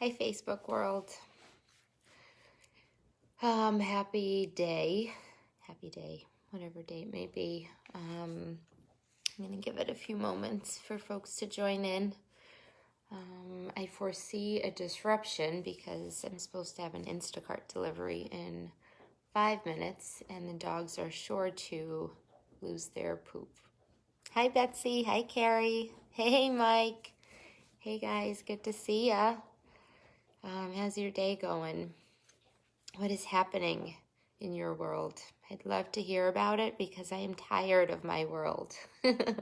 Hi, Facebook world. Happy day, whatever day it may be. I'm going to give it a few moments for folks to join in. I foresee a disruption because I'm supposed to have an Instacart delivery in 5 minutes, and the dogs are sure to lose their poop. Hi, Betsy. Hi, Carrie. Hey, Mike. Hey, guys. Good to see ya. How's your day going? What is happening in your world? I'd love to hear about it because I am tired of my world. Yeah,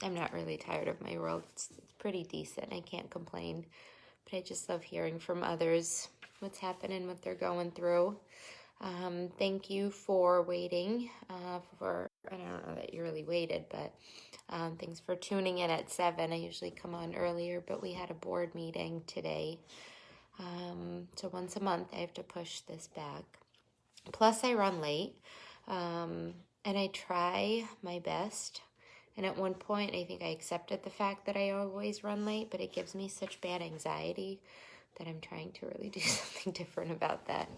I'm not really tired of my world. It's pretty decent. I can't complain. But I just love hearing from others what's happening, what they're going through. Thank you for waiting I don't know that you really waited, but thanks for tuning in at 7. I usually come on earlier, but we had a board meeting today. So once a month, I have to push this back. Plus, I run late, and I try my best. And at one point, I think I accepted the fact that I always run late, but it gives me such bad anxiety that I'm trying to really do something different about that.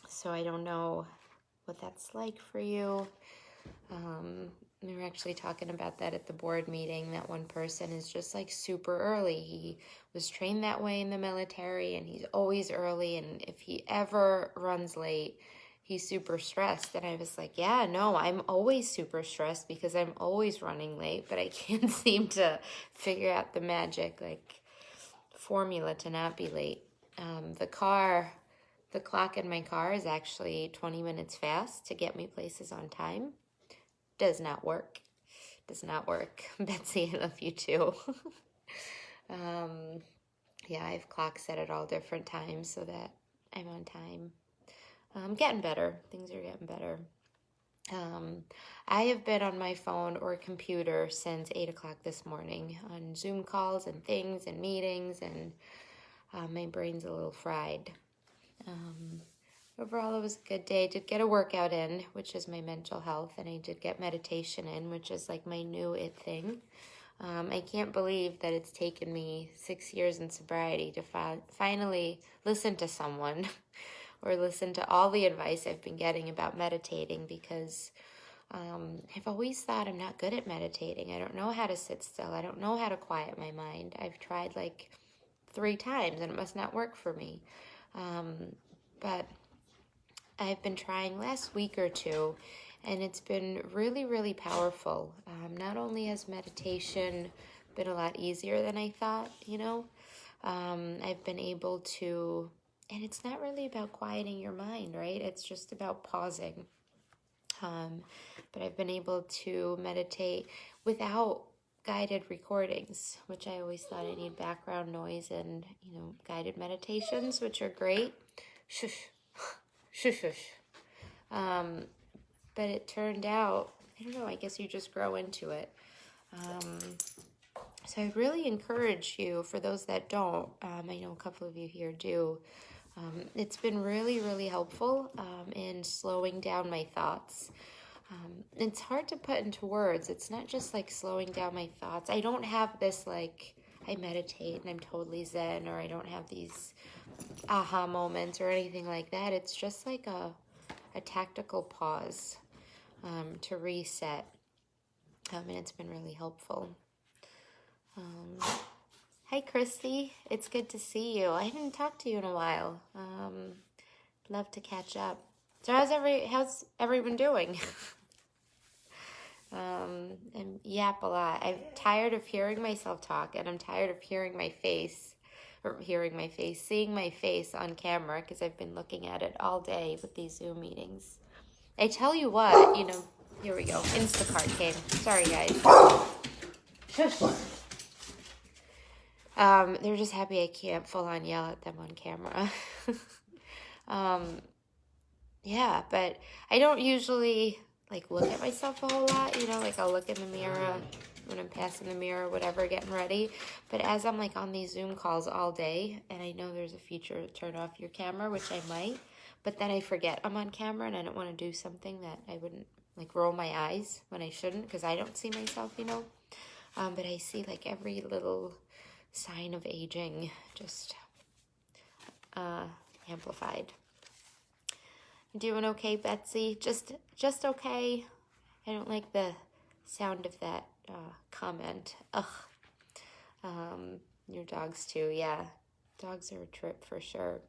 So I don't know what that's like for you. We were actually talking about that at the board meeting, that one person is just like super early. He was trained that way in the military, and he's always early, and if he ever runs late, he's super stressed. And I was like, yeah, no, I'm always super stressed because I'm always running late, but I can't seem to figure out the magic like formula to not be late. The clock in my car is actually 20 minutes fast to get me places on time. Does not work. Betsy, I love you too. Yeah, I have clocks set at all different times so that I'm on time. I'm getting better. Things are getting better. I have been on my phone or computer since 8 o'clock this morning on Zoom calls and things and meetings, and my brain's a little fried. Overall, it was a good day. I did get a workout in, which is my mental health, and I did get meditation in, which is like my new it thing. I can't believe that it's taken me 6 years in sobriety to finally listen to someone or listen to all the advice I've been getting about meditating, because I've always thought I'm not good at meditating. I don't know how to sit still. I don't know how to quiet my mind. I've tried like 3 times and it must not work for me. But I've been trying last week or two, and it's been really, really powerful. Not only has meditation been a lot easier than I thought, I've been able to, and it's not really about quieting your mind, right? It's just about pausing. But I've been able to meditate without guided recordings, which I always thought I need background noise and, guided meditations, which are great. Shush. Shush, shush. But it turned out, I don't know, I guess you just grow into it. So I really encourage you, for those that don't, I know a couple of you here do, it's been really, really helpful in slowing down my thoughts. It's hard to put into words. It's not just like slowing down my thoughts. I don't have this like, I meditate and I'm totally zen, or I don't have these aha moments or anything like that. It's just like a tactical pause to reset, and it's been really helpful. Hi, Christy. It's good to see you. I haven't talked to you in a while. Love to catch up. So how's everyone doing? And yap a lot. I'm tired of hearing myself talk, and I'm tired of seeing my face on camera, because I've been looking at it all day with these Zoom meetings. I tell you what, here we go. Instacart came. Sorry, guys. Shush. They're just happy I can't full on yell at them on camera. Yeah, but I don't usually like look at myself a whole lot, like I'll look in the mirror when I'm passing the mirror, whatever, getting ready. But as I'm like on these Zoom calls all day, and I know there's a feature to turn off your camera, which I might, but then I forget I'm on camera and I don't want to do something that I wouldn't like roll my eyes when I shouldn't, because I don't see myself, you know. But I see like every little sign of aging just amplified. Doing okay, Betsy? Just okay. I don't like the sound of that comment. Ugh. Your dogs too, yeah. Dogs are a trip for sure.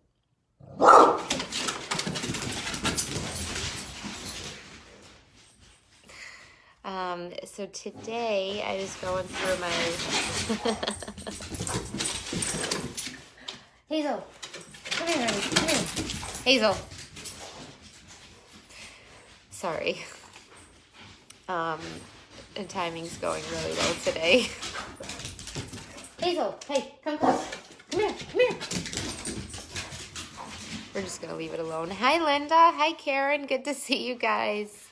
So today I was going through my Hazel, come here, honey. Come here. Hazel. Sorry. And timing's going really well today. Hazel, hey, come close. Come here, come here. We're just gonna leave it alone. Hi, Linda. Hi, Karen. Good to see you guys.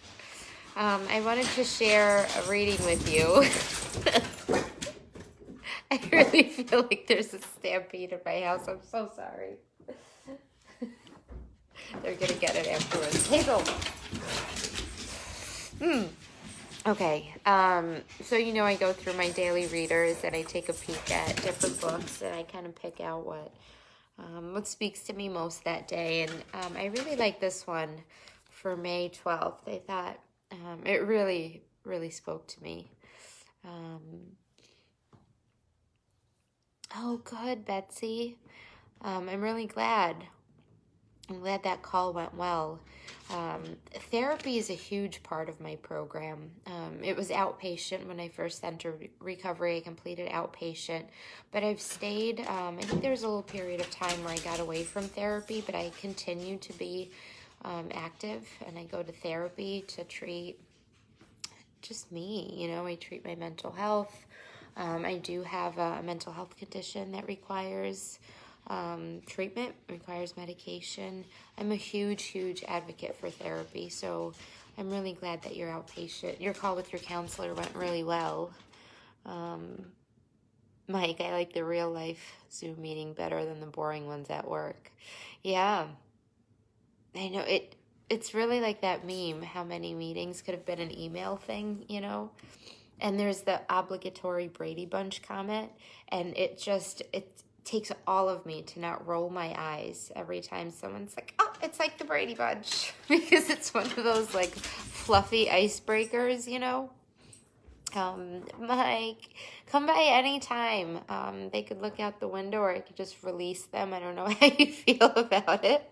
I wanted to share a reading with you. I really feel like there's a stampede in my house. I'm so sorry. They're gonna get it afterwards. Hazel. Okay. So you know I go through my daily readers and I take a peek at different books and I kind of pick out what speaks to me most that day. And I really like this one for May 12th. I thought it really, really spoke to me. Oh, good, Betsy. I'm really glad. I'm glad that call went well. Therapy is a huge part of my program. It was outpatient when I first entered recovery. I completed outpatient, but I've stayed. I think there was a little period of time where I got away from therapy, but I continue to be active, and I go to therapy to treat just me. You know, I treat my mental health. I do have a mental health condition that requires treatment, requires medication. I'm a huge advocate for therapy, so I'm really glad that you're outpatient. Your call with your counselor went really well. Mike, I like the real life Zoom meeting better than the boring ones at work. Yeah, I know it's really like that meme, how many meetings could have been an email thing, you know? And there's the obligatory Brady Bunch comment, and it takes all of me to not roll my eyes every time someone's like, oh, it's like the Brady Bunch, because it's one of those like fluffy icebreakers, you know? Mike, come by anytime. They could look out the window or I could just release them. I don't know how you feel about it.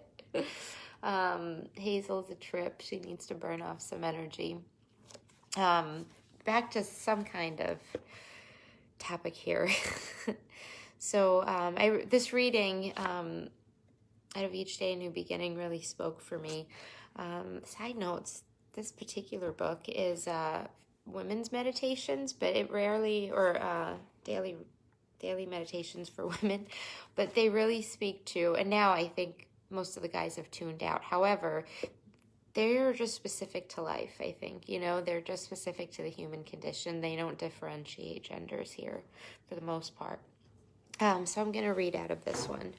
Hazel's a trip. She needs to burn off some energy. Back to some kind of topic here. So this reading, out of Each Day a New Beginning, really spoke for me. Side notes, this particular book is women's meditations, but it rarely, or daily meditations for women, but they really speak to, and now I think most of the guys have tuned out. However, they're just specific to life, I think. You know, they're just specific to the human condition. They don't differentiate genders here for the most part. So I'm going to read out of this one.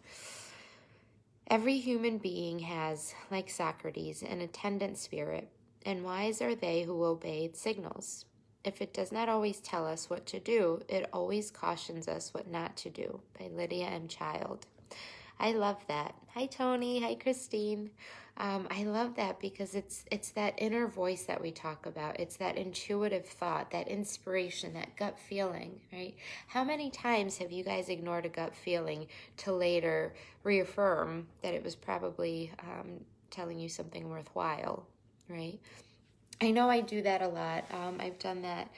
Every human being has, like Socrates, an attendant spirit, and wise are they who obey its signals. If it does not always tell us what to do, it always cautions us what not to do, by Lydia M. Child. I love that. Hi, Tony. Hi, Christine. I love that because it's that inner voice that we talk about. It's that intuitive thought, that inspiration, that gut feeling, right? How many times have you guys ignored a gut feeling to later reaffirm that it was probably telling you something worthwhile, right? I know I do that a lot. I've done that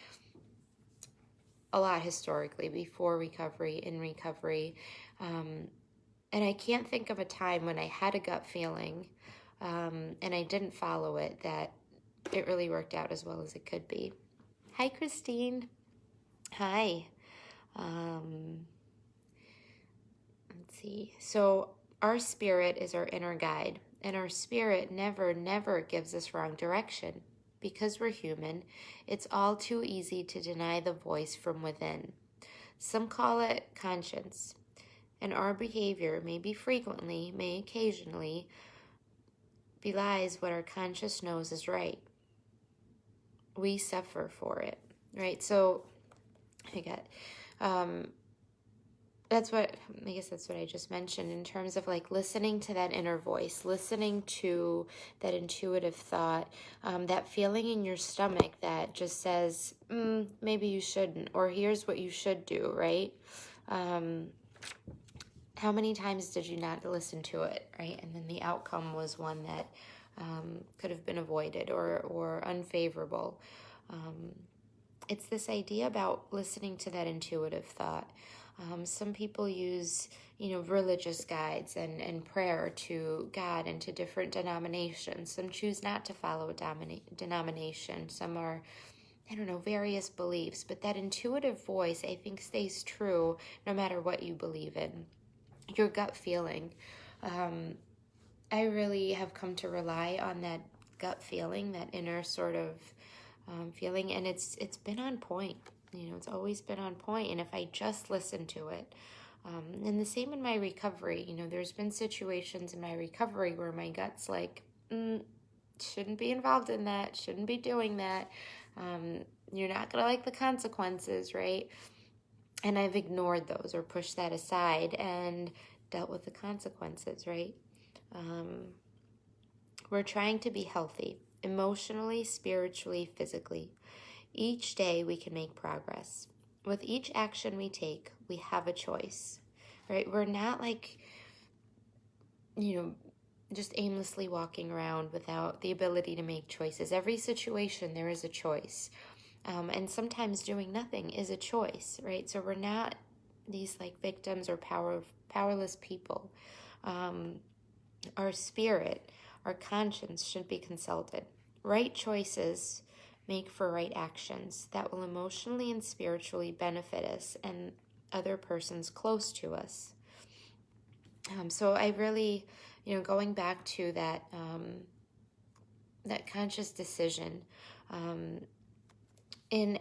a lot historically, before recovery, in recovery. And I can't think of a time when I had a gut feeling and I didn't follow it, that it really worked out as well as it could be. Hi, Christine. Hi. Let's see. So our spirit is our inner guide, and our spirit never gives us wrong direction. Because we're human, it's all too easy to deny the voice from within. Some call it conscience. And our behavior, maybe frequently, may occasionally, belies what our conscience knows is right. we suffer for it, right? So I get, that's what, I guess that's what I just mentioned in terms of like listening to that inner voice, listening to that intuitive thought, that feeling in your stomach that just says, maybe you shouldn't, or here's what you should do, right? How many times did you not listen to it, right? And then the outcome was one that could have been avoided or unfavorable. It's this idea about listening to that intuitive thought. Some people use, religious guides and prayer to God and to different denominations. Some choose not to follow a denomination. Some are, various beliefs. But that intuitive voice, I think, stays true no matter what you believe in. Your gut feeling. I really have come to rely on that gut feeling, that inner sort of feeling, and it's been on point. It's always been on point, and if I just listen to it, and the same in my recovery. There's been situations in my recovery where my gut's like, shouldn't be involved in that, shouldn't be doing that. You're not gonna like the consequences, right? And I've ignored those or pushed that aside and dealt with the consequences, right? We're trying to be healthy, emotionally, spiritually, physically. Each day we can make progress. With each action we take, we have a choice, right? We're not like, just aimlessly walking around without the ability to make choices. Every situation, there is a choice. And sometimes doing nothing is a choice, right? So we're not these like victims or powerless people. Our spirit, our conscience should be consulted. Right choices make for right actions that will emotionally and spiritually benefit us and other persons close to us. So I really, going back to that that conscious decision. In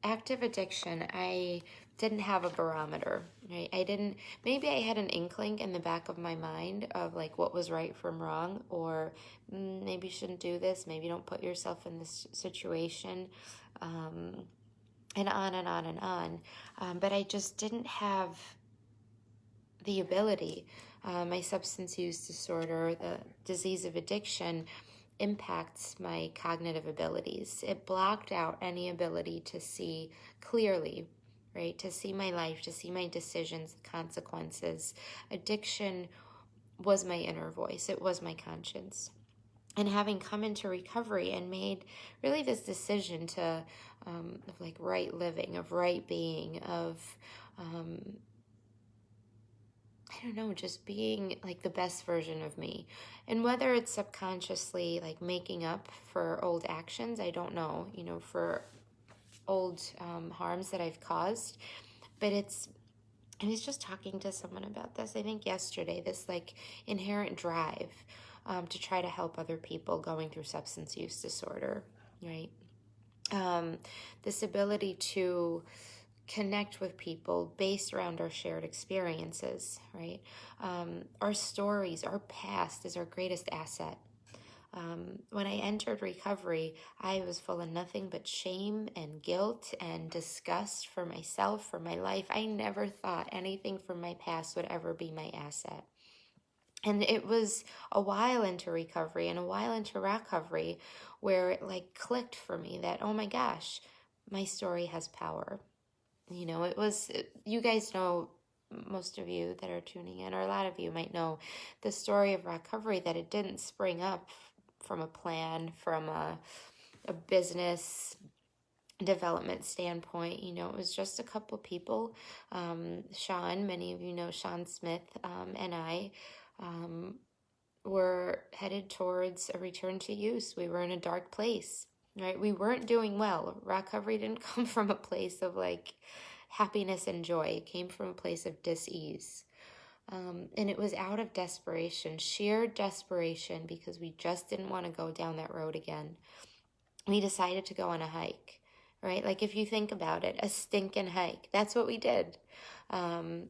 active addiction, I didn't have a barometer, right? Maybe I had an inkling in the back of my mind of like what was right from wrong, or maybe you shouldn't do this, maybe don't put yourself in this situation, and on and on and on. But I just didn't have the ability. My substance use disorder, the disease of addiction, impacts my cognitive abilities. It blocked out any ability to see clearly, right? To see my life, to see my decisions, the consequences. Addiction was my inner voice. It was my conscience. And having come into recovery and made really this decision to, of like right living, of right being, of, just being like the best version of me. And whether it's subconsciously like making up for old actions, I don't know, for old harms that I've caused. But I was just talking to someone about this, I think yesterday, this like inherent drive to try to help other people going through substance use disorder, right? This ability to connect with people based around our shared experiences, right? Our stories, our past is our greatest asset. When I entered recovery, I was full of nothing but shame and guilt and disgust for myself, for my life. I never thought anything from my past would ever be my asset. And it was a while into recovery and a while into recovery where it like clicked for me that, oh my gosh, my story has power. You guys know, most of you that are tuning in, or a lot of you might know the story of recovery, that it didn't spring up from a plan, from a business development standpoint. It was just a couple people. Sean, many of you know Sean Smith, and I were headed towards a return to use. We were in a dark place. Right? We weren't doing well. Recovery didn't come from a place of like happiness and joy. It came from a place of dis-ease. And it was out of desperation, sheer desperation, because we just didn't want to go down that road again. We decided to go on a hike, right? Like if you think about it, a stinking hike. That's what we did. And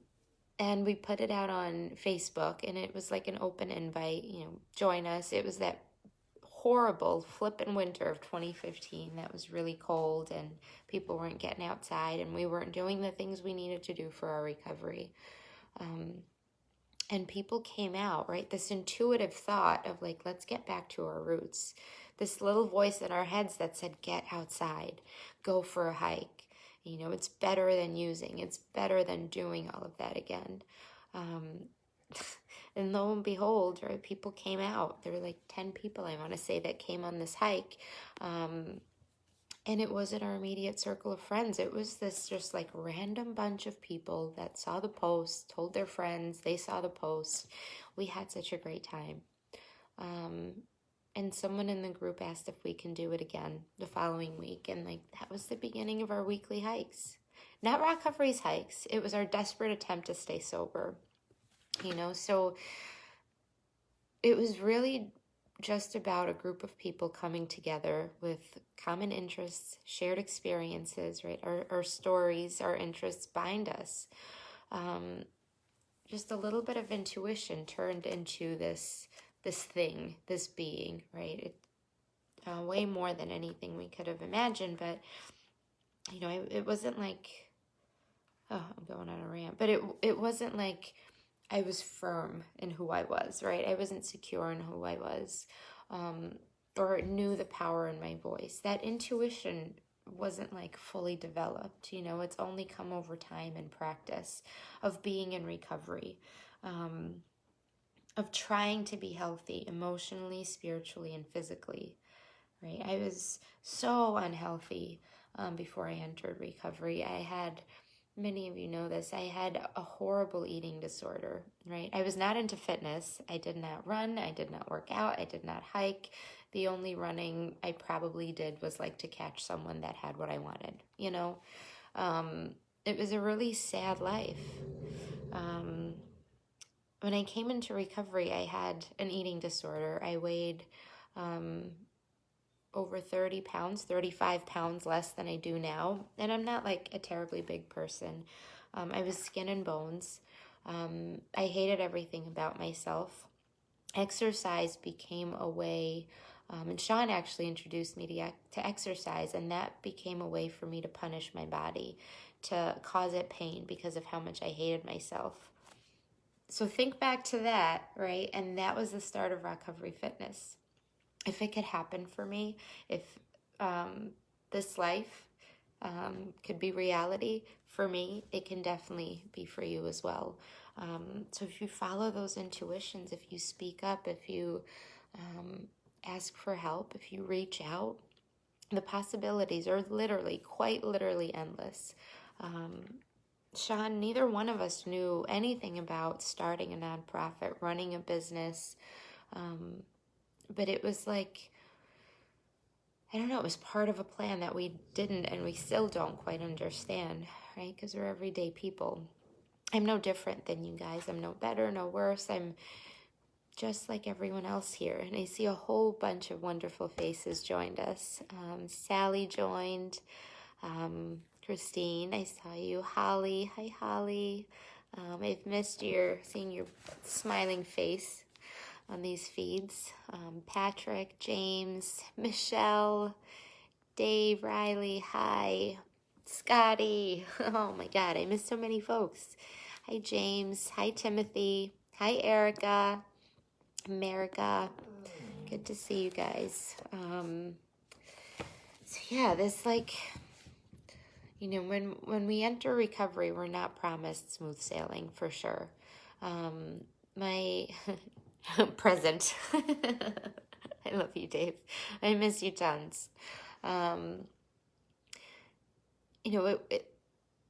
we put it out on Facebook, and it was like an open invite, join us. It was that horrible flippin' winter of 2015 that was really cold, and people weren't getting outside, and we weren't doing the things we needed to do for our recovery. And people came out, right? This intuitive thought of like, let's get back to our roots. This little voice in our heads that said, get outside, go for a hike. You know, it's better than using, it's better than doing all of that again. And lo and behold, right, people came out. There were like 10 people, I want to say, that came on this hike. And it wasn't our immediate circle of friends. It was this just like random bunch of people that saw the post, told their friends, they saw the post. We had such a great time. And someone in the group asked if we can do it again the following week. And like, that was the beginning of our weekly hikes. Not Recovery's hikes. It was our desperate attempt to stay sober. You know, so it was really just about a group of people coming together with common interests, shared experiences, right? Our stories, our interests bind us. Just a little bit of intuition turned into this thing, this being, right? Way more than anything we could have imagined. But, you know, it wasn't like, oh, I'm going on a rant, but it wasn't like I was firm in who I was, right? I wasn't secure in who I was, or knew the power in my voice. That intuition wasn't like fully developed, you know, it's only come over time and practice of being in recovery, of trying to be healthy emotionally, spiritually, and physically, right? I was so unhealthy before I entered recovery. I had, many of you know this, I had a horrible eating disorder, right? I was not into fitness. I did not run. I did not work out. I did not hike. The only running I probably did was like to catch someone that had what I wanted, you know? It was a really sad life. When I came into recovery, I had an eating disorder. I weighed over 30 pounds, 35 pounds less than I do now. And I'm not like a terribly big person. I was skin and bones. I hated everything about myself. Exercise became a way, and Sean actually introduced me to exercise, and that became a way for me to punish my body, to cause it pain because of how much I hated myself. So think back to that, right? And that was the start of Recovery Fitness. If it could happen for me, if this life could be reality for me, it can definitely be for you as well. So if you follow those intuitions, if you speak up, if you ask for help, if you reach out, the possibilities are literally, quite literally endless. Sean, neither one of us knew anything about starting a nonprofit, running a business, but it was like, I don't know, it was part of a plan that we didn't and we still don't quite understand, right? Because we're everyday people. I'm no different than you guys. I'm no better, no worse. I'm just like everyone else here. And I see a whole bunch of wonderful faces joined us. Sally joined. Christine, I saw you. Holly, hi Holly. I've missed seeing your smiling face on these feeds. Patrick, James, Michelle, Dave, Riley, hi. Scotty, oh my God, I miss so many folks. Hi James, hi Timothy, hi Erica, America. Good to see you guys. So yeah, this like, you know, when we enter recovery, we're not promised smooth sailing for sure. My present. I love you, Dave. I miss you tons. You know,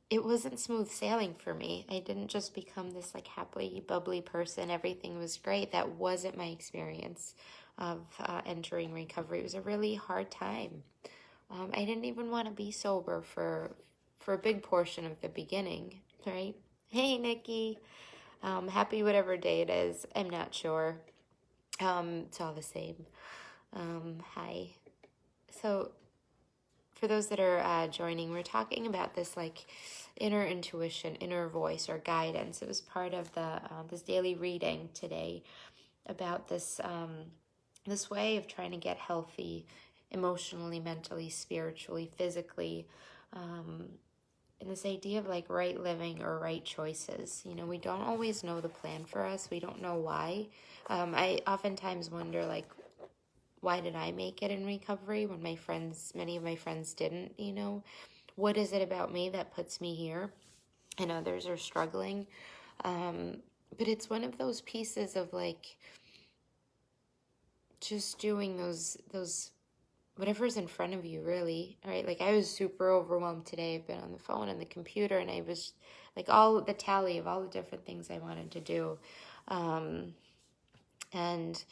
it wasn't smooth sailing for me. I didn't just become this like happily, bubbly person. Everything was great. That wasn't my experience of entering recovery. It was a really hard time. I didn't even want to be sober for a big portion of the beginning, right? Hey, Nikki. Happy whatever day it is. I'm not sure. It's all the same. Hi. So for those that are joining, we're talking about this like inner intuition, inner voice, or guidance. It was part of the this daily reading today about this this way of trying to get healthy emotionally, mentally, spiritually, physically, and this idea of like right living or right choices. You know, we don't always know the plan for us. We don't know why. I oftentimes wonder, like, why did I make it in recovery when many of my friends didn't, you know? What is it about me that puts me here and others are struggling? But it's one of those pieces of like just doing those whatever's in front of you, really, right? Like, I was super overwhelmed today. I've been on the phone and the computer, and I was like, all the tally of all the different things I wanted to do. And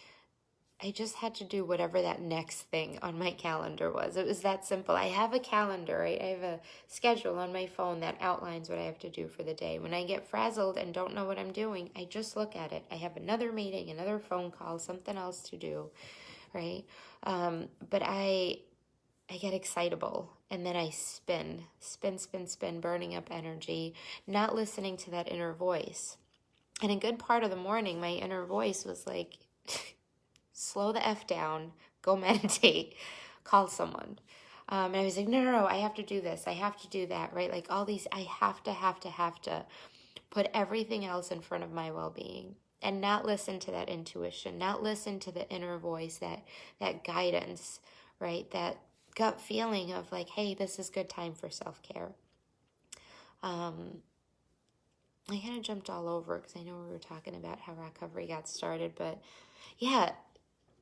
I just had to do whatever that next thing on my calendar was. It was that simple. I have a calendar, right? I have a schedule on my phone that outlines what I have to do for the day. When I get frazzled and don't know what I'm doing, I just look at it. I have another meeting, another phone call, something else to do, right? But I get excitable, and then I spin, burning up energy, not listening to that inner voice. And a good part of the morning, my inner voice was like, slow the F down, go meditate, call someone. And I was like, no, I have to do this. I have to do that, right? Like all these, I have to put everything else in front of my well-being and not listen to that intuition, not listen to the inner voice, that guidance, right? That gut feeling of like, hey, this is good time for self-care. I kind of jumped all over because I know we were talking about how recovery got started, but yeah,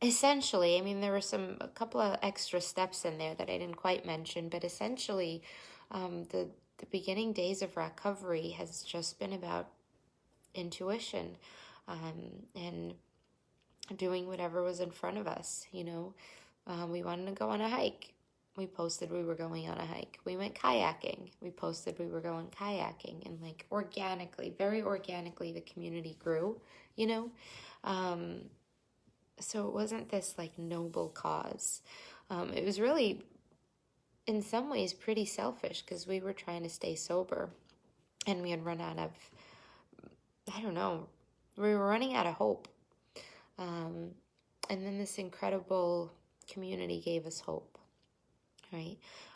essentially, I mean, there were a couple of extra steps in there that I didn't quite mention, but essentially, the beginning days of recovery has just been about intuition, and doing whatever was in front of us. You know, we wanted to go on a hike. We posted we were going on a hike. We went kayaking. We posted we were going kayaking, and like organically, very organically, the community grew. You know. So it wasn't this like noble cause. It was really, in some ways, pretty selfish because we were trying to stay sober and we had run out of, I don't know, we were running out of hope. And then this incredible community gave us hope, right?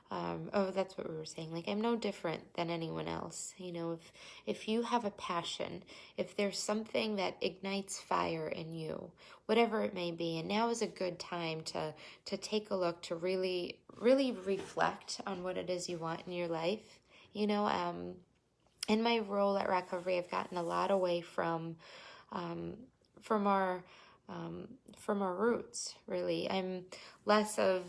That's what we were saying. Like, I'm no different than anyone else. You know, if you have a passion, if there's something that ignites fire in you, whatever it may be, and now is a good time to take a look, to really, really reflect on what it is you want in your life. You know, in my role at Recovery, I've gotten a lot away from our roots. Really, I'm less of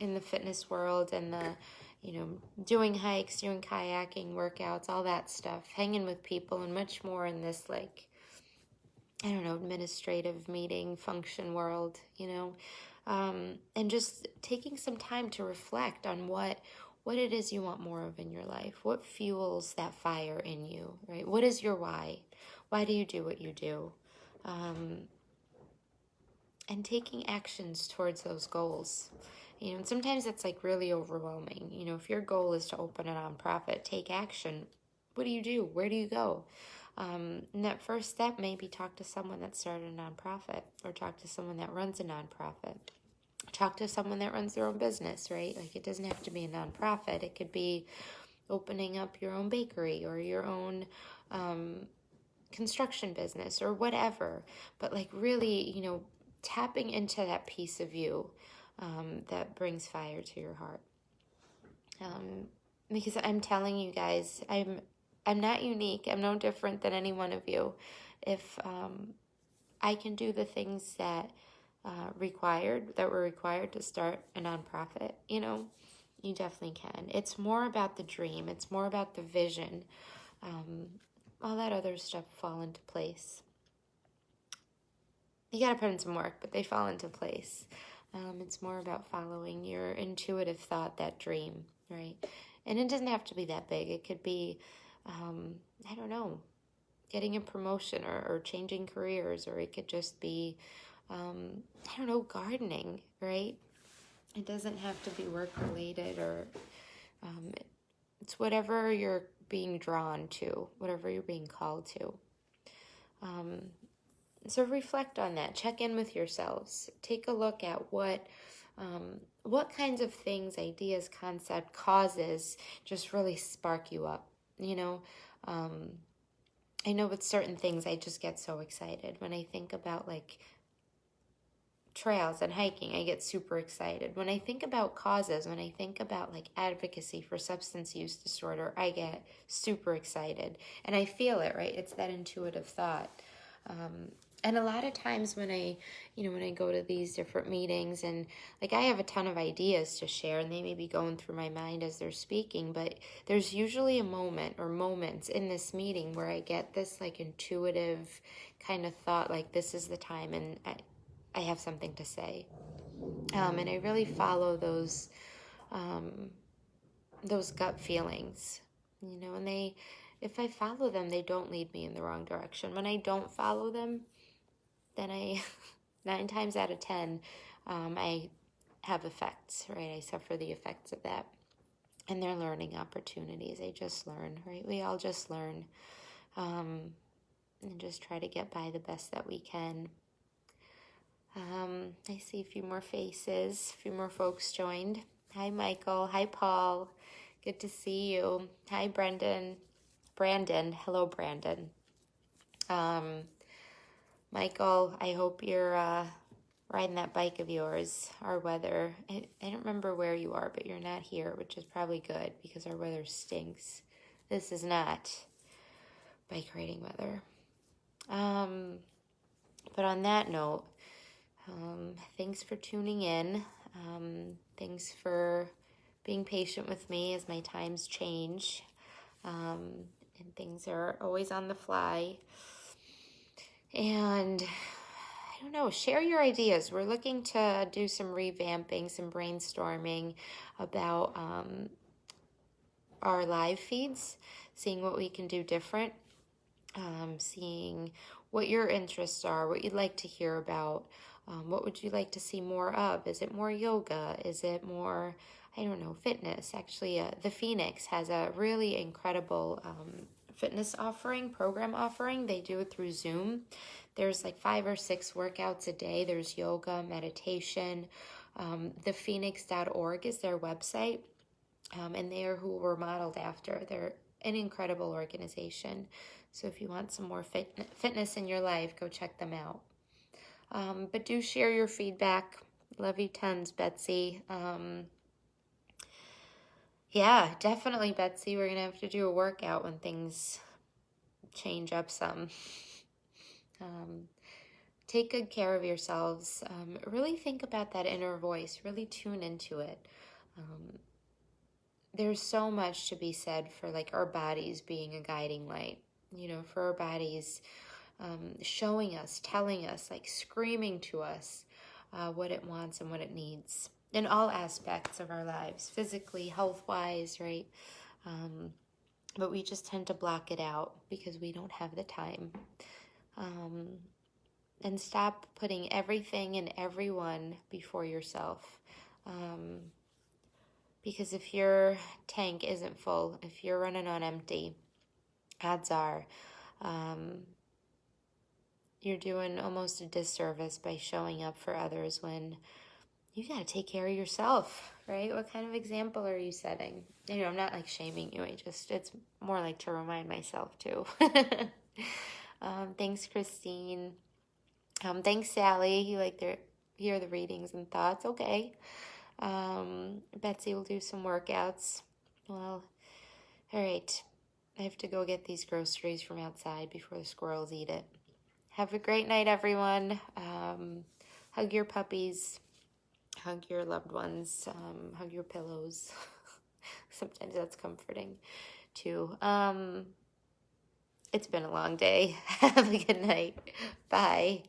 in the fitness world and the, you know, doing hikes, doing kayaking, workouts, all that stuff, hanging with people, and much more in this, like, I don't know, administrative meeting function world, you know, and just taking some time to reflect on what it is you want more of in your life, what fuels that fire in you, right? What is your why? Why do you do what you do? And taking actions towards those goals. You know, and sometimes it's like really overwhelming. You know, if your goal is to open a nonprofit, take action. What do you do? Where do you go? And that first step may be talk to someone that started a nonprofit, or talk to someone that runs a nonprofit. Talk to someone that runs their own business, right? Like, it doesn't have to be a nonprofit. It could be opening up your own bakery or your own construction business or whatever. But like, really, you know, tapping into that piece of you that brings fire to your heart. Because I'm telling you guys, I'm not unique. I'm no different than any one of you. If I can do the things that were required to start a nonprofit, you know, you definitely can. It's more about the dream. It's more about the vision. All that other stuff fall into place. You got to put in some work, but they fall into place. It's more about following your intuitive thought, that dream, right? And it doesn't have to be that big. It could be, I don't know, getting a promotion or changing careers, or it could just be, I don't know, gardening, right? It doesn't have to be work-related, or it's whatever you're being drawn to, whatever you're being called to. So reflect on that. Check in with yourselves. Take a look at what kinds of things, ideas, concept, causes just really spark you up. You know, um, I know with certain things I just get so excited when I think about like trails and hiking. I get super excited. When I think about causes, when I think about like advocacy for substance use disorder, I get super excited. And I feel it, right? It's that intuitive thought. And a lot of times when when I go to these different meetings and like I have a ton of ideas to share and they may be going through my mind as they're speaking, but there's usually a moment or moments in this meeting where I get this like intuitive kind of thought, like this is the time and I have something to say. And I really follow those gut feelings, and if I follow them, they don't lead me in the wrong direction. When I don't follow them, then I, 9 times out of 10, I have effects, right? I suffer the effects of that. And they're learning opportunities. I just learn, right? We all just learn, and just try to get by the best that we can. I see a few more faces, a few more folks joined. Hi, Michael. Hi, Paul. Good to see you. Hi, Brandon. Hello, Brandon. Michael, I hope you're riding that bike of yours. Our weather, I don't remember where you are, but you're not here, which is probably good because our weather stinks. This is not bike riding weather. But on that note, thanks for tuning in. Thanks for being patient with me as my times change. And things are always on the fly. And I don't know, share your ideas. We're looking to do some revamping, some brainstorming about our live feeds, seeing what we can do different, seeing what your interests are, what you'd like to hear about. What would you like to see more of? Is it more yoga? Is it more, I don't know, fitness? Actually, the Phoenix has a really incredible fitness program offering. They do it through Zoom. There's like 5 or 6 workouts a day. There's yoga, meditation. Thephoenix.org is their website. And they are who we're modeled after. They're an incredible organization. So if you want some more fitness in your life, go check them out. But do share your feedback. Love you tons, Betsy. Yeah, definitely, Betsy. We're going to have to do a workout when things change up some. Take good care of yourselves. Really think about that inner voice. Really tune into it. There's so much to be said for like our bodies being a guiding light. For our bodies showing us, telling us, like screaming to us what it wants and what it needs in all aspects of our lives, physically, health-wise, right? But we just tend to block it out because we don't have the time. And stop putting everything and everyone before yourself. Because if your tank isn't full, if you're running on empty, odds are you're doing almost a disservice by showing up for others when you got to take care of yourself, right? What kind of example are you setting? I'm not like shaming you. It's more like to remind myself too. Thanks, Christine. Thanks, Sally. You like to hear the readings and thoughts. Okay. Betsy will do some workouts. Well, all right. I have to go get these groceries from outside before the squirrels eat it. Have a great night, everyone. Hug your puppies. Hug your loved ones. Hug your pillows. Sometimes that's comforting, too. It's been a long day. Have a good night. Bye.